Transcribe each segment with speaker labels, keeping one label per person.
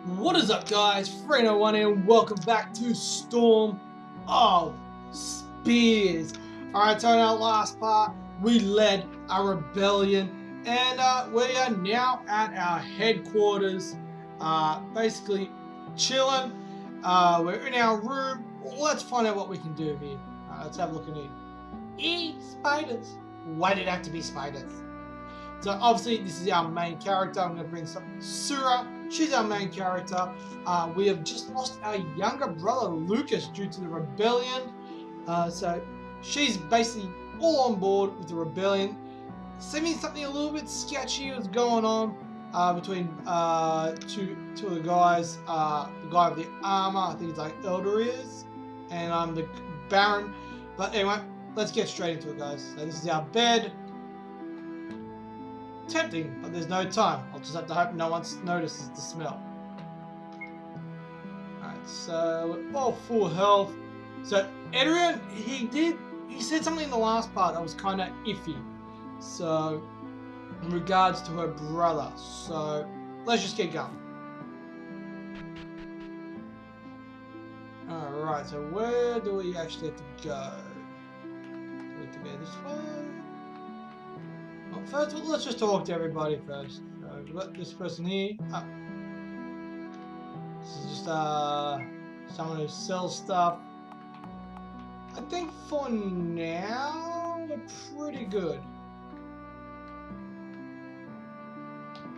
Speaker 1: What is up, guys? Freno1 here, and welcome back to Storm of Spears. Alright, so in our last part, we led a rebellion, and we are now at our headquarters, basically chilling. We're in our room. Let's find out what we can do here. Let's have a look in here. Spiders. Why did it have to be spiders? So obviously this is our main character. I'm going to bring some Sura. She's our main character. We have just lost our younger brother Lucas due to the rebellion. So she's basically all on board with the rebellion. Seeming something a little bit sketchy was going on between two of the guys. The guy with the armor, I think it's like Eldarius, and the Baron. But anyway, let's get straight into it, guys. So this is our bed. Tempting, but there's no time. I'll just have to hope no one notices the smell. Alright, so we're all full health. So Adrian, he said something in the last part that was kind of iffy. So in regards to her brother. So let's just get going. Alright, so where do we actually have to go? Do we have to go this way? First, let's just talk to everybody first. So we've got this person here. Oh. This is just someone who sells stuff. I think for now we're pretty good.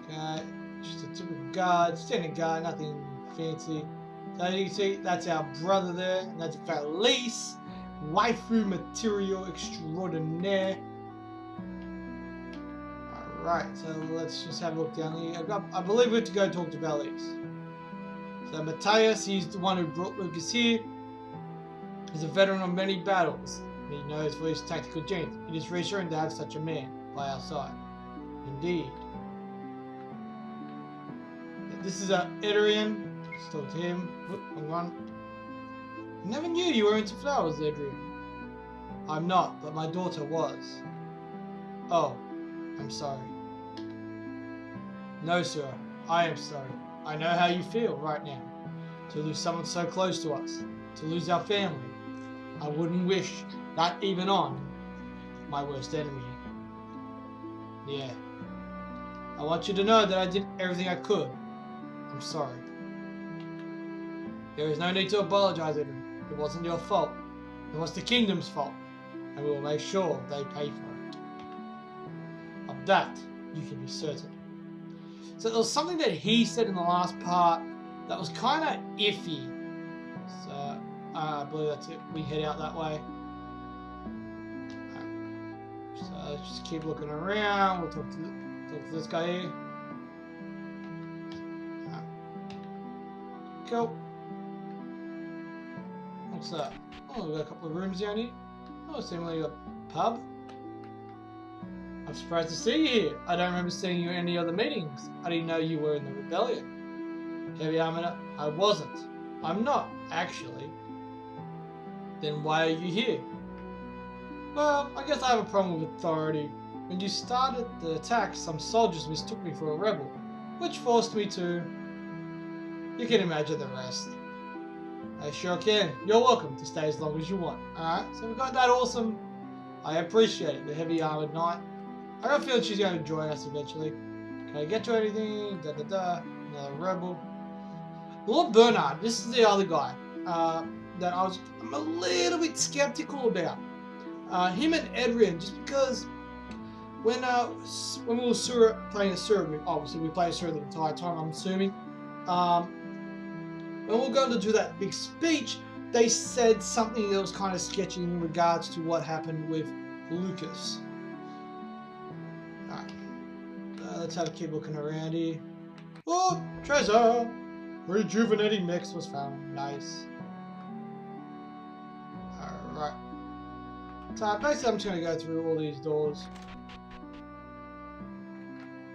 Speaker 1: Okay, just a typical guard, standing guard, nothing fancy. So you can see that's our brother there, and that's Felice, waifu material extraordinaire. Right, so let's just have a look down here. I believe we have to go talk to Felice. So Matthias, he's the one who brought Lucas here. He's a veteran of many battles. He knows for his tactical genius. It is reassuring to have such a man by our side. Indeed. This is Adrian. Let's talk to him. Whoop, wrong one. I never knew you were into flowers, Adrian. I'm not, but my daughter was. Oh, I'm sorry. No, sir, I am sorry. I know how you feel right now. To lose someone so close to us. To lose our family. I wouldn't wish that even on my worst enemy. Yeah. I want you to know that I did everything I could. I'm sorry. There is no need to apologize, Edwin. It wasn't your fault. It was the kingdom's fault. And we will make sure they pay for it. Of that, you can be certain. So there was something that he said in the last part that was kind of iffy. So I believe that's it. We head out that way. So let's just keep looking around. We'll talk to this guy here. Cool. What's that? Oh, we've got a couple of rooms down here. Oh, seemingly a pub. I'm surprised to see you here. I don't remember seeing you in any other meetings. I didn't know you were in the rebellion. Heavy armor, I wasn't. I'm not, actually. Then why are you here? Well, I guess I have a problem with authority. When you started the attack, some soldiers mistook me for a rebel, which forced me to... You can imagine the rest. I sure can. You're welcome to stay as long as you want. Alright, so we've got that awesome... I appreciate it, the heavy armored knight. I got a feeling she's going to join us eventually. Can I get to anything? Da da da. Another rebel. Lord Bernard, this is the other guy that I'm a little bit skeptical about. Him and Adrian, just because when we were playing Sura, obviously we played Sura the entire time, I'm assuming. When we were going to do that big speech, they said something that was kind of sketchy in regards to what happened with Lucas. Alright. Let's have a keep looking around here. Oh, treasure! Rejuvenating mix was found. Nice. Alright. So basically I'm just going to go through all these doors.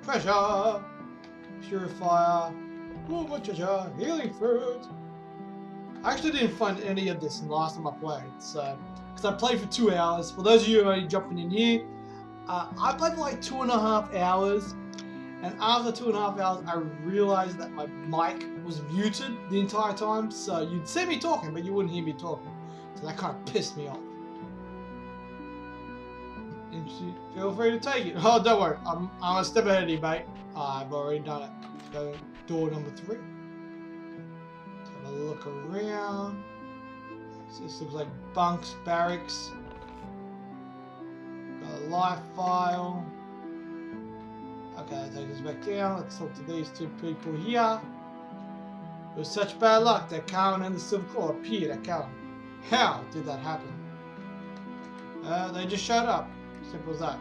Speaker 1: Treasure! Purifier. Oh, what treasure? Healing fruit! I actually didn't find any of this in the last time I played, so because I played for 2 hours. For those of you who are jumping in here, I played for like 2.5 hours, And after 2.5 hours, I realized that my mic was muted the entire time, so you'd see me talking, but you wouldn't hear me talking. So that kind of pissed me off. And feel free to take it. Oh, don't worry, I'm a step ahead of you, mate. I've already done it. So, door number 3. Have a look around. So this looks like bunks, barracks. Got a life file. Okay, that takes us back down. Let's talk to these 2 people here. It was such bad luck that Cowan and the Silver Claw appeared at Cowan. How did that happen? They just showed up. Simple as that.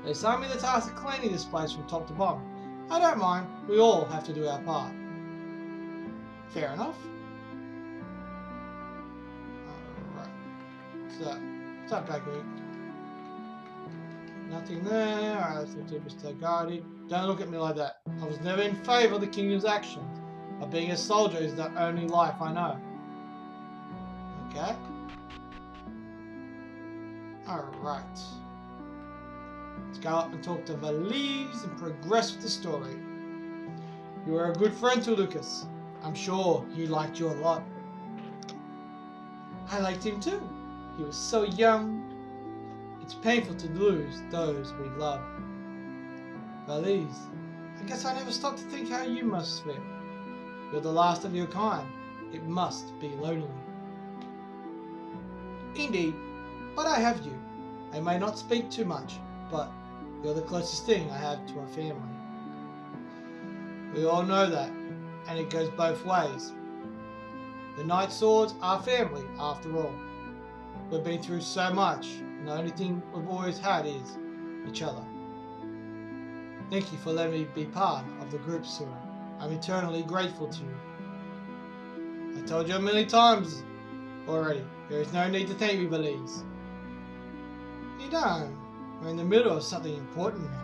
Speaker 1: They assigned me the task of cleaning this place from top to bottom. I don't mind. We all have to do our part. Fair enough. Alright. What's up, Bakery? Nothing there. Alright, let's look to Mr. Gardy. Don't look at me like that. I was never in favour of the kingdom's actions. But being a soldier is the only life I know. Okay. Alright. Let's go up and talk to Valise and progress with the story. You were a good friend to Lucas. I'm sure he liked you a lot. I liked him too. He was so young. It's painful to lose those we love. Valise, I guess I never stopped to think how you must feel. You're the last of your kind. It must be lonely. Indeed, but I have you. I may not speak too much, but you're the closest thing I have to a family. We all know that, and it goes both ways. The Night Swords are family, after all. We've been through so much, and the only thing we've always had is each other. Thank you for letting me be part of the group, sir. I'm eternally grateful to you. I told you a million times already, there is no need to thank me, Valise. You don't. We're in the middle of something important now.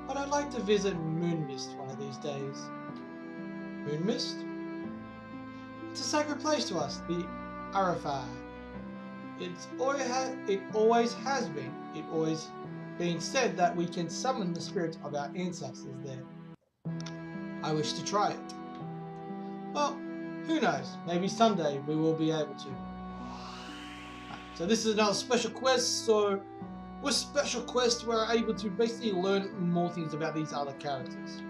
Speaker 1: But I'd like to visit Moonmist one of these days. Moonmist? It's a sacred place to us, the Arafai. It always has been. It always been said that we can summon the spirits of our ancestors there. I wish to try it. Well, who knows? Maybe someday we will be able to. So this is another special quest. So with special quests, we're able to basically learn more things about these other characters.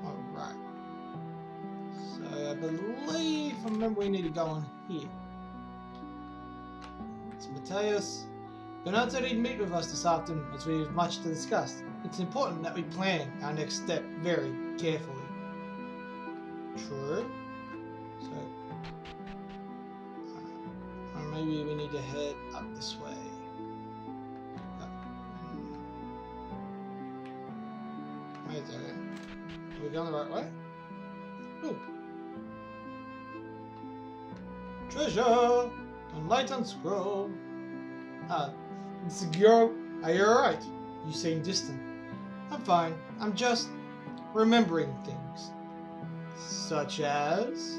Speaker 1: Alright. So I believe, I remember we need to go on here. It's Mateus. Bernard said he'd meet with us this afternoon as we have much to discuss. It's important that we plan our next step very carefully. True. So, maybe we need to head up this way. Wait a second. Are we going the right way? Ooh. Treasure! Enlightened scroll. It's a girl. Are you alright? You seem distant. I'm fine. I'm just remembering things. Such as?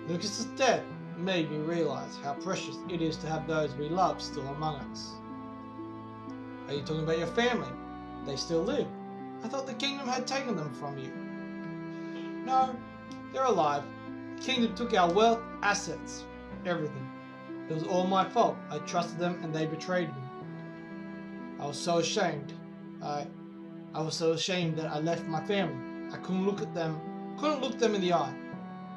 Speaker 1: Lucas's death made me realize how precious it is to have those we love still among us. Are you talking about your family? They still live. I thought the kingdom had taken them from you. No, they're alive. The kingdom took our wealth, assets, everything. It was all my fault. I trusted them and they betrayed me. I was so ashamed. I was so ashamed that I left my family. I couldn't look them in the eye.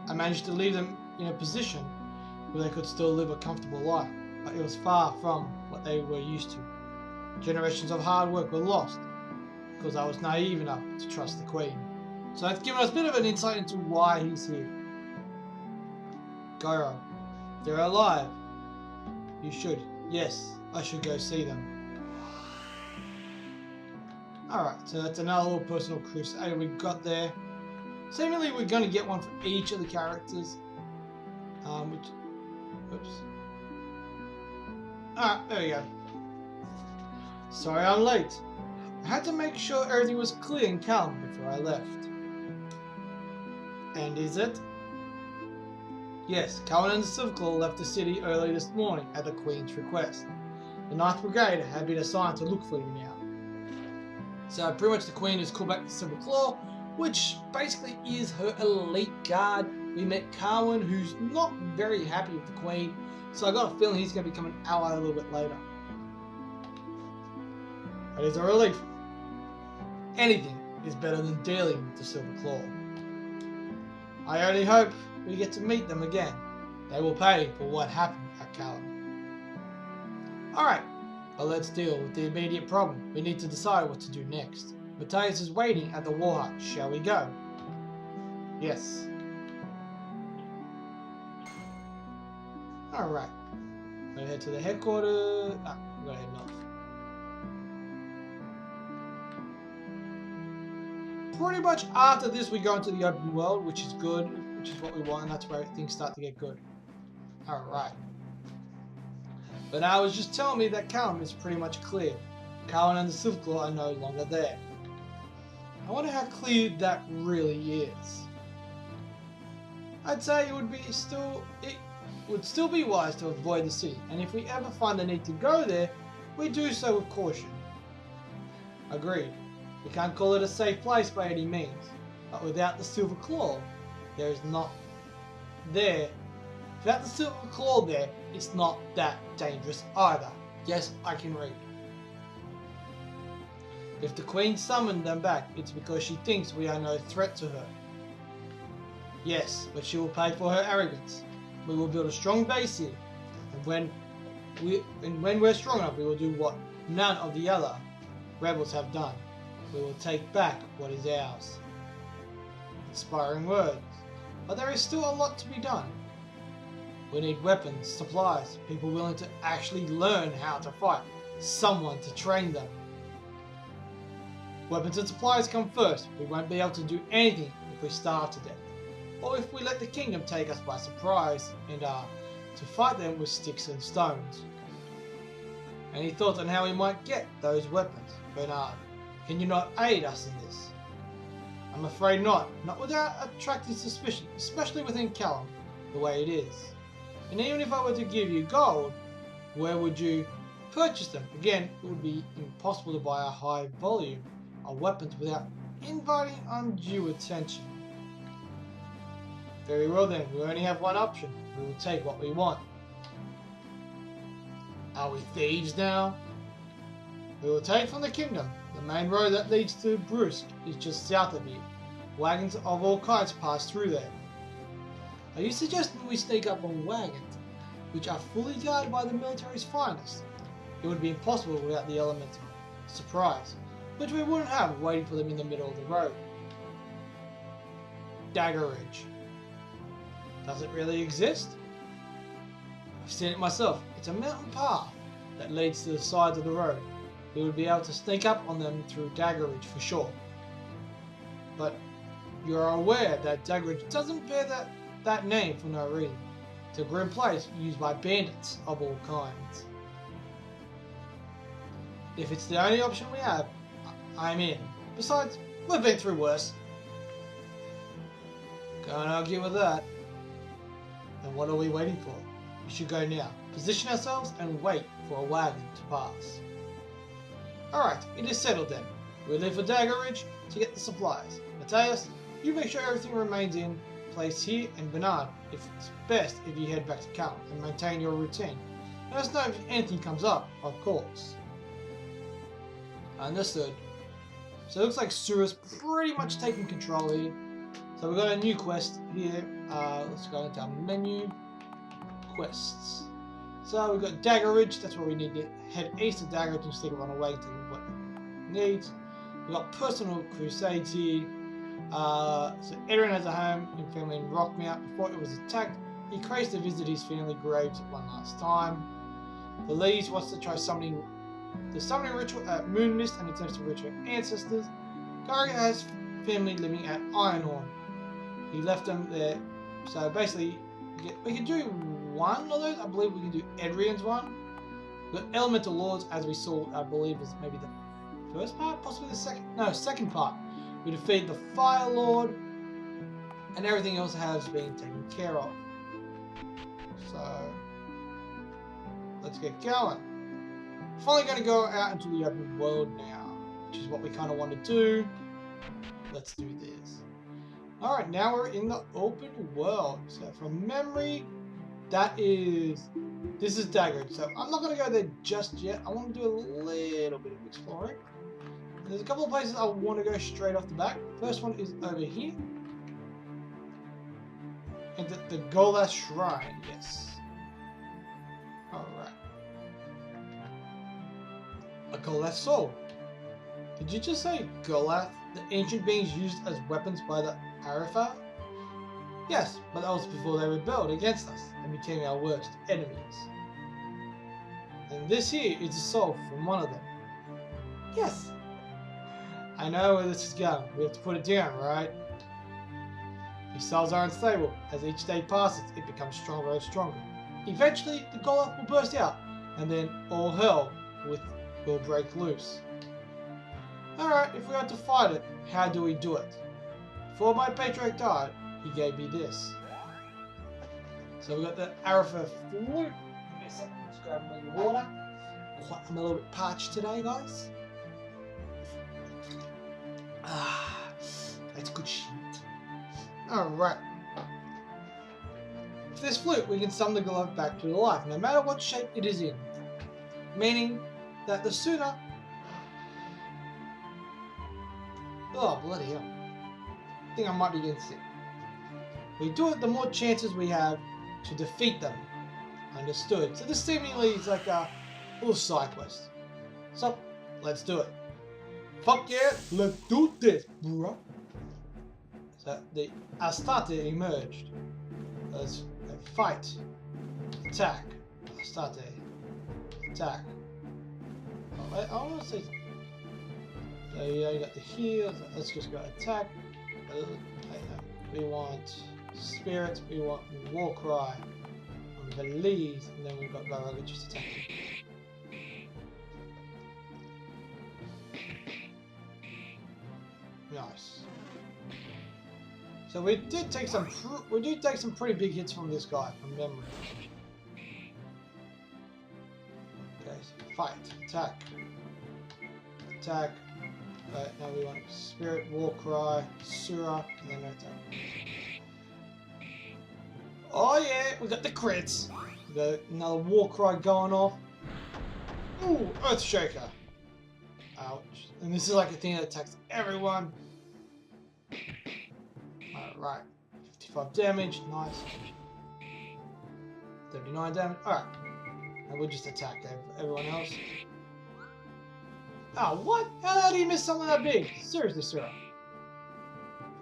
Speaker 1: I managed to leave them in a position where they could still live a comfortable life, but it was far from what they were used to. Generations of hard work were lost because I was naive enough to trust the Queen. So that's given us a bit of an insight into why he's here. Goro, they're alive. You should. Yes, I should go see them. Alright, so that's another little personal crusade we got there. Seemingly we're going to get one for each of the characters. Oops. Alright, there we go. Sorry I'm late. I had to make sure everything was clear and calm before I left. And is it? Yes, Cowan and the Silverclaw left the city early this morning at the Queen's request. The 9th Brigade had been assigned to look for you now. So pretty much the Queen has called back the Silver Claw, which basically is her elite guard. We met Carwin, who's not very happy with the Queen, so I got a feeling he's going to become an ally a little bit later. That is a relief. Anything is better than dealing with the Silver Claw. I only hope we get to meet them again. They will pay for what happened at Callum. Alright, well let's deal with the immediate problem. We need to decide what to do next. Matthias is waiting at the war hut. Shall we go? Yes. Alright. We're gonna head to the headquarters. Ah, we're gonna head north. Pretty much after this we go into the open world, which is good, which is what we want, and that's where things start to get good. Alright. But now it was just telling me that Callum is pretty much cleared. Carwin and the Silver Claw are no longer there. I wonder how clear that really is. I'd say it would still be wise to avoid the city, and if we ever find the need to go there, we do so with caution. Agreed. We can't call it a safe place by any means, but without the Silver Claw, there is not there. Without the Silver Claw there, it's not that dangerous either. Yes, I can read. If the Queen summoned them back, it's because she thinks we are no threat to her. Yes, but she will pay for her arrogance. We will build a strong base here, and when we're strong enough, we will do what none of the other rebels have done. We will take back what is ours. Inspiring words, but there is still a lot to be done. We need weapons, supplies, people willing to actually learn how to fight, someone to train them. Weapons and supplies come first. We won't be able to do anything if we starve to death, or if we let the kingdom take us by surprise and are to fight them with sticks and stones. Any thoughts on how we might get those weapons, Bernard? Can you not aid us in this? I'm afraid not. Not without attracting suspicion, especially within Callum, the way it is. And even if I were to give you gold, where would you purchase them? Again, it would be impossible to buy a high volume of weapons without inviting undue attention. Very well then, we only have one option. We will take what we want. Are we thieves now? We will take from the kingdom. The main road that leads to Brusque is just south of here. Wagons of all kinds pass through there. Are you suggesting we sneak up on wagons, which are fully guarded by the military's finest? It would be impossible without the element of surprise, which we wouldn't have waiting for them in the middle of the road. Dagger Ridge. Does it really exist? I've seen it myself. It's a mountain path that leads to the sides of the road. We would be able to sneak up on them through Dagger Ridge for sure. But you're aware that Dagger Ridge doesn't bear that name for no reason. It's a grim place used by bandits of all kinds. If it's the only option we have, I'm in. Besides, we've been through worse. Can't argue with that. Then what are we waiting for? We should go now. Position ourselves and wait for a wagon to pass. Alright, it is settled then. We leave for Dagger Ridge to get the supplies. Matthias, you make sure everything remains in place here, and Bernard, if it's best if you head back to Callum and maintain your routine. Let us know if anything comes up, of course. Understood. So it looks like Sura's pretty much taking control here. So we've got a new quest here. Let's go into our menu. Quests. So we've got Dagger Ridge, that's where we need to head east of Dagger Ridge instead of run away to what it needs. We've got Personal Crusades here. So Edrin has a home and family in Rockmount. Before it was attacked, he craves to visit his family graves one last time. Belize wants to try summoning the summoning ritual at Moon Mist and attempts to reach her ancestors. Gary has family living at Ironhorn. He left them there. So basically, we can do one of those. I believe we can do Edrian's one. The Elemental Lords, as we saw, I believe was maybe the first part, possibly the second. No, second part. We defeat the Fire Lord, and everything else has been taken care of. So let's get going. Finally going to go out into the open world now. which is what we kind of want to do. Let's do this. Alright, now we're in the open world. So from memory, this is Daggered. So I'm not going to go there just yet. I want to do a little bit of exploring. And there's a couple of places I want to go straight off the back. First one is over here. And the Goliath Shrine, yes. Alright. A Goliath Soul. Did you just say Goliath? The ancient beings used as weapons by the Arafat? Yes, but that was before they rebelled against us and became our worst enemies. And this here is a soul from one of them. Yes. I know where this is going. We have to put it down, right? These souls are unstable. As each day passes, it becomes stronger and stronger. Eventually, the Goliath will burst out, and then all hell will break loose. Alright, if we had to fight it, how do we do it? Before my patriarch died, he gave me this. So we've got the Arafat flute. Let's grab my water. I'm a little bit parched today, guys. That's good shit. Alright. With this flute, we can summon the Goliath back to life, no matter what shape it is in. Meaning that the sooner... Oh, bloody hell. I think I might be getting sick. We do it, the more chances we have to defeat them. Understood. So this seemingly is like a little side quest. So, let's do it. Fuck yeah, let's do this, bro. So the Astarte emerged. Let's fight. Attack. Astarte. Attack. Oh, I want to say... So yeah, you got the heal. Let's just go attack. We want spirit. We want war cry. And Belize. And then we've got Goliath just attacking. Nice. So we did take some pretty big hits from this guy from memory. Okay, so fight, attack, attack. Right, now we want spirit, war cry, surah, and then attack. Oh yeah, we got the crits. We got another war cry going off. Ooh, earth shaker. Ouch. And this is like a thing that attacks everyone. Alright. 55 damage, nice. 39 damage. Alright. And we'll just attack everyone else. Oh, what? How did he miss something that big? Seriously, sir.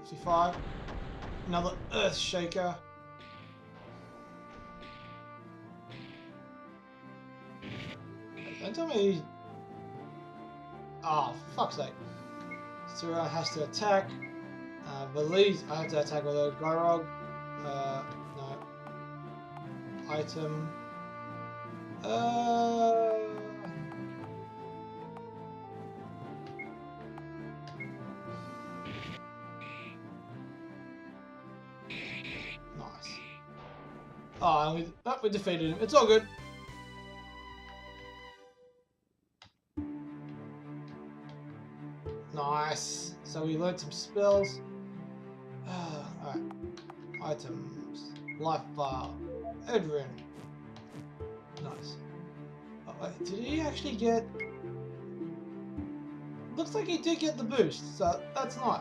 Speaker 1: 55. Another earth shaker. Don't tell me he's... Oh, for fuck's sake. Surah has to attack. Belize, I have to attack with a Gorog. No. Item. Nice. Oh, we defeated him. It's all good. Nice. So we learned some spells. Alright. Items. Life bar. Edrin. Nice. Oh, wait, did he actually get... Looks like he did get the boost, so that's nice.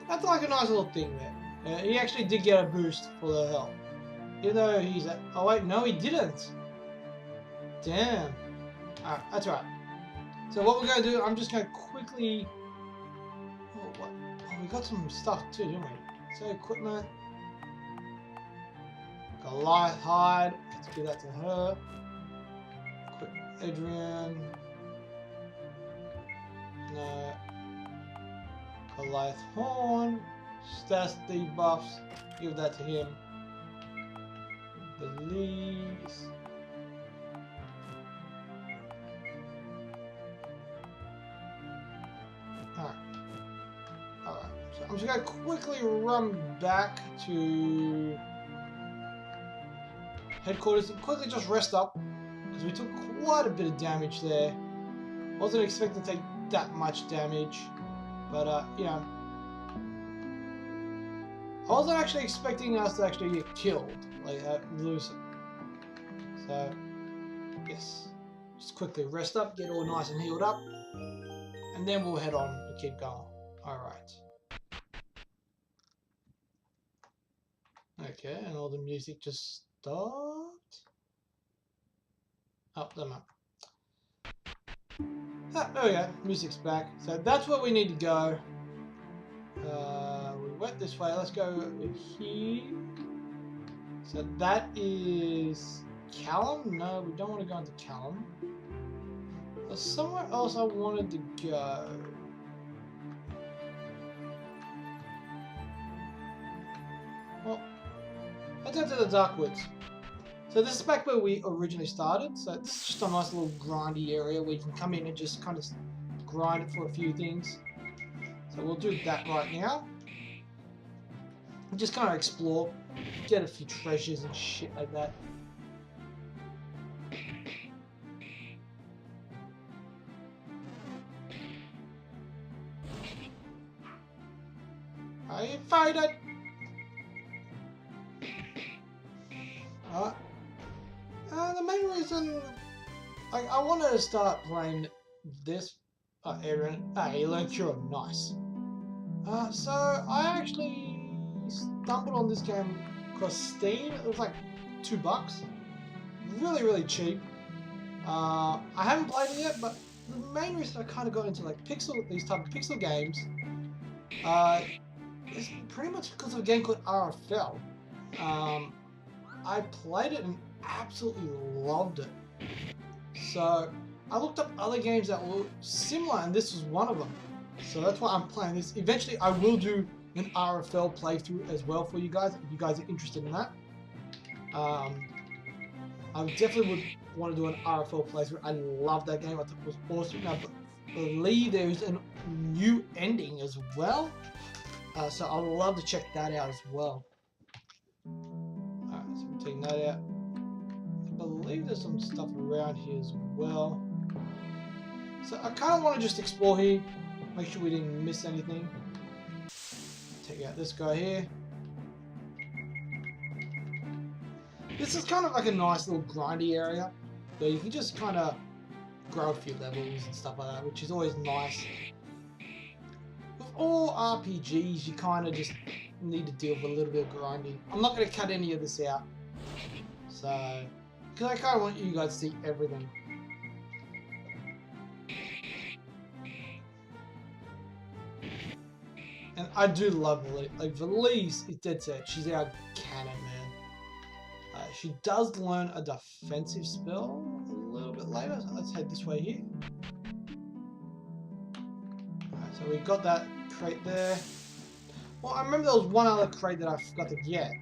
Speaker 1: That's like a nice little thing there. He actually did get a boost for the health. Even though he's at... Oh wait, no he didn't. Damn. Alright, that's right. So what we're going to do, I'm just going to quickly... Oh, what? Oh, we got some stuff too, didn't we? So equipment. Goliath hide. Let's give that to her. Equipment. Adrian. No. Goliath horn. Stats debuffs. Give that to him. Belize. Alright. Alright. So I'm just gonna quickly run back to headquarters and quickly just rest up. Because we took quite a bit of damage there. Wasn't expecting to take that much damage. But, you know, I wasn't actually expecting us to actually get killed, like, lose it. So, yes. Just quickly rest up, get all nice and healed up, and then we'll head on and keep going. Alright. Okay, and all the music just stopped. Oh, there we go. Ah, there we go, music's back. So that's where we need to go. We went this way, let's go over here. So that is Callum? No, we don't want to go into Callum. There's somewhere else I wanted to go. Well, let's go to the Dark Woods. So this is back where we originally started. So it's just a nice little grindy area where you can come in and just kind of grind it for a few things. So we'll do that right now. And just kind of explore, get a few treasures and shit like that. I invited. The main reason I wanted to start playing this Aaron. Hey, look, you're nice. So I actually stumbled on this game across Steam. It was like $2, really, really cheap. I haven't played it yet, but the main reason I kind of got into like these type of pixel games, is pretty much because of a game called RFL. I played it and absolutely loved it. So I looked up other games that were similar, and this was one of them. So that's why I'm playing this. Eventually, I will do an RFL playthrough as well for you guys, if you guys are interested in that. I definitely would want to do an RFL playthrough. I love that game. I thought it was awesome. I believe there's a new ending as well. So I'd love to check that out as well. Alright, so we're taking that out. I believe there's some stuff around here as well. So I kind of want to just explore here, make sure we didn't miss anything. Take out this guy here. This is kind of like a nice little grindy area where you can just kind of grow a few levels and stuff like that, which is always nice. With all RPGs, you kind of just need to deal with a little bit of grinding. I'm not going to cut any of this out, so because I kind of want you guys to see everything. And I do love Valise. Like, Valise is dead set. She's our cannon, man. She does learn a defensive spell a little bit later, so let's head this way here. Alright, so we got that crate there. Well, I remember there was one other crate that I forgot to get.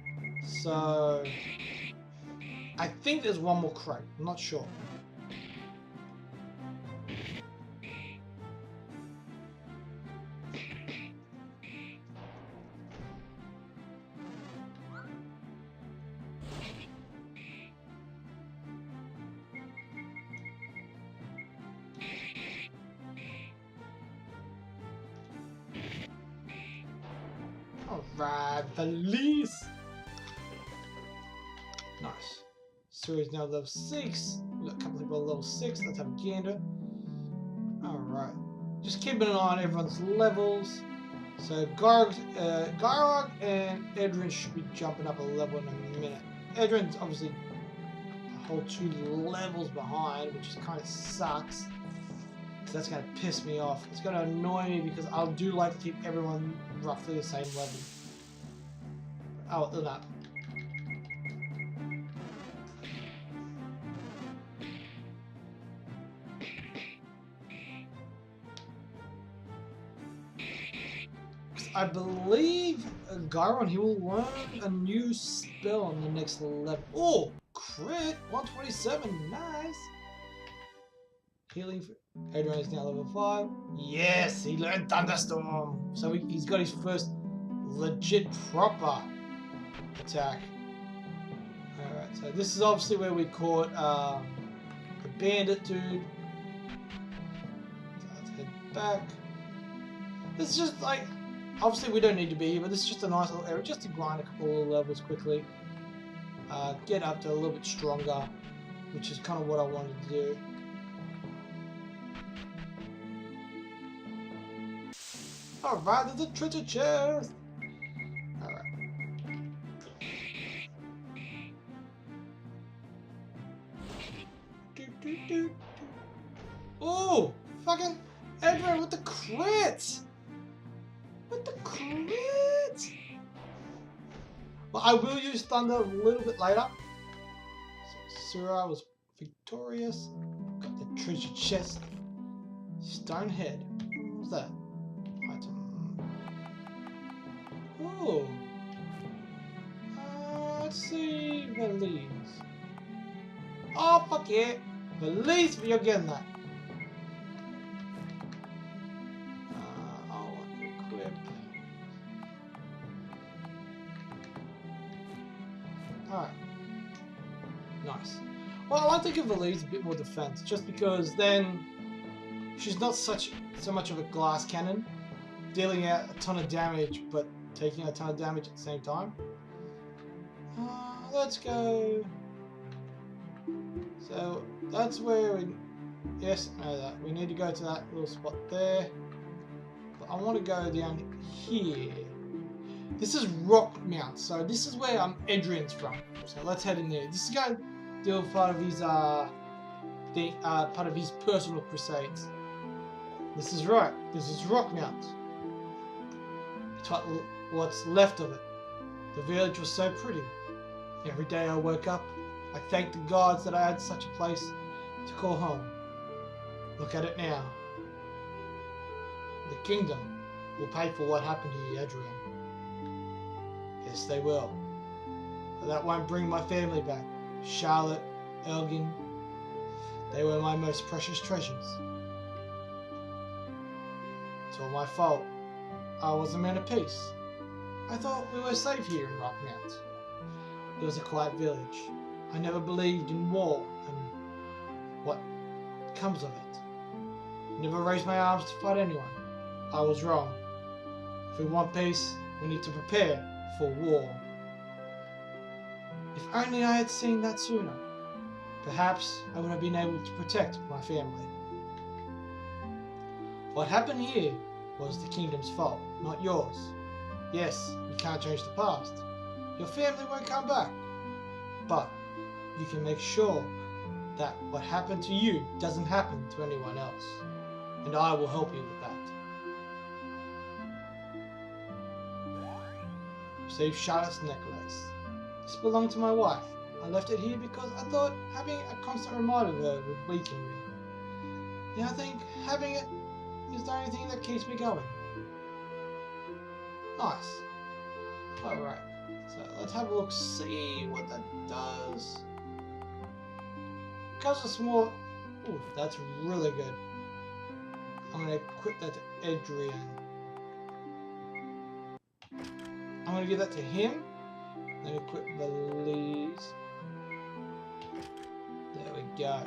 Speaker 1: So I think there's one more crate. I'm not sure. Alright, Valise! Nice. Series now level 6. We've got a couple of people at level 6. Let's have a gander. Alright. Just keeping an eye on everyone's levels. So Garog and Edrin should be jumping up a level in a minute. Edrin's obviously a whole 2 levels behind, which kind of sucks. That's going to piss me off. It's going to annoy me because I do like to keep everyone roughly the same level. Oh, look at that. I believe Gyron, he will learn a new spell on the next level. Oh, crit! 127, nice! Healing for Adrian is now level 5. Yes, he learned Thunderstorm. So he's got his first legit proper attack. Alright, so this is obviously where we caught the bandit dude. So let's head back. This is just like, obviously we don't need to be here, but this is just a nice little area just to grind a couple of little levels quickly. Get up to a little bit stronger, which is kind of what I wanted to do. Alright, there's a treasure chest! Alright. Oh! Fucking Edward with the crit! With the crit! But I will use Thunder a little bit later. So Sura was victorious. Got the treasure chest. Stone head. What was that? Item. Oh. Let's see. Valise. Oh, fuck yeah. Valise, but you're getting that. I'll equip. Alright. Nice. Well, I like to give Valise a bit more defense, just because then she's not so much of a glass cannon, dealing out a ton of damage, but taking a ton of damage at the same time. Let's go. So that's where we. Yes, I know that. We need to go to that little spot there. But I want to go down here. This is Rock Mount, so this is where Adrian's from. So let's head in there. This is going to do part of his part of his personal crusades. This is right. This is Rock Mount. It's what's left of it. The village was so pretty. Every day I woke up, I thanked the gods that I had such a place to call home. Look at it now. The kingdom will pay for what happened to you, Adrian. Yes, they will. But that won't bring my family back. Charlotte, Elgin, they were my most precious treasures. It's all my fault. I was a man of peace. I thought we were safe here in Rock Mount. It was a quiet village. I never believed in war and what comes of it. Never raised my arms to fight anyone. I was wrong. If we want peace, we need to prepare for war. If only I had seen that sooner. Perhaps I would have been able to protect my family. What happened here was the kingdom's fault, not yours. Yes, you can't change the past. Your family won't come back. But you can make sure that what happened to you doesn't happen to anyone else. And I will help you with that. Receive Charlotte's necklace. This belonged to my wife. I left it here because I thought having a constant reminder of her would weaken me. Now I think having it is the only thing that keeps me going. Nice. Alright, so let's have a look, see what that does. Because it's more. Ooh, that's really good. I'm going to equip that to Adrian. I'm going to give that to him. Then equip Valise. There we go.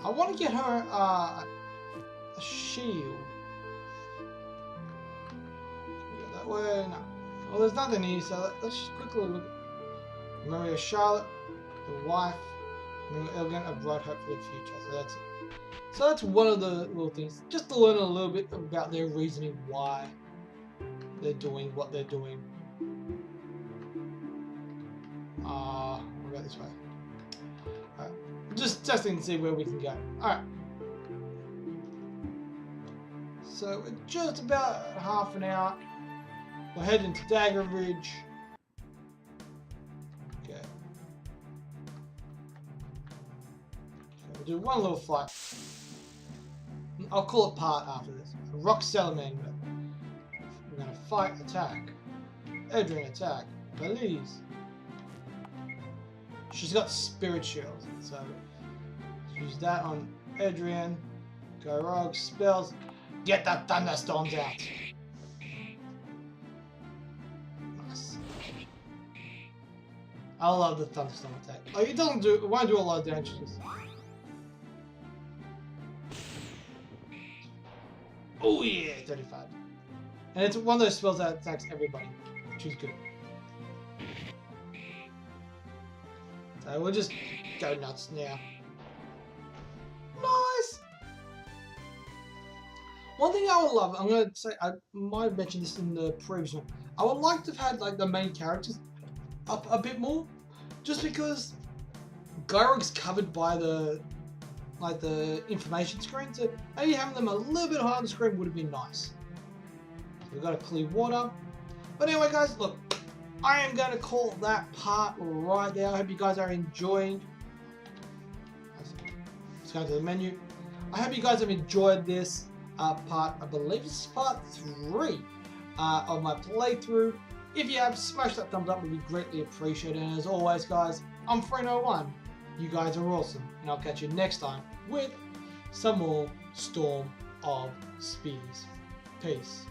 Speaker 1: I want to get her a shield. Can we go that way? No. Well, there's nothing here, so let's just quickly look. Remember your Charlotte, the wife. Remember Elgin, a bright hope for the future. So that's it. So that's one of the little things, just to learn a little bit about their reasoning why they're doing what they're doing. We'll go this way. Alright. Just testing to see where we can go. Alright. So we're just about half an hour. We're heading to Dagger Ridge. Okay. So we'll do one little fight. I'll call it part after this. A rock salamander. We're gonna fight, attack. Adrian, attack. Valise. She's got spirit shield, so use that on Adrian. Go rogue, spells. Get the thunderstorms out. Nice. I love the thunderstorm attack. Oh, it won't do a lot of damage. Oh yeah, 35. And it's one of those spells that attacks everybody, which is good. So we'll just go nuts now. Nice! One thing I would love, I'm going to say, I might have mentioned this in the previous one, I would like to have had like the main characters up a bit more, just because Gyrog's covered by the information screen, so maybe having them a little bit higher on the screen would have been nice. So we've got a clear water. But anyway guys, look, I am going to call that part right there. I hope you guys are enjoying. Let's go to the menu. I hope you guys have enjoyed this part, I believe this is part 3 of my playthrough. If you have, smash that thumbs up, it would be greatly appreciated. And as always guys, I'm Freno1. You guys are awesome. And I'll catch you next time with some more Storm of Spears. Peace.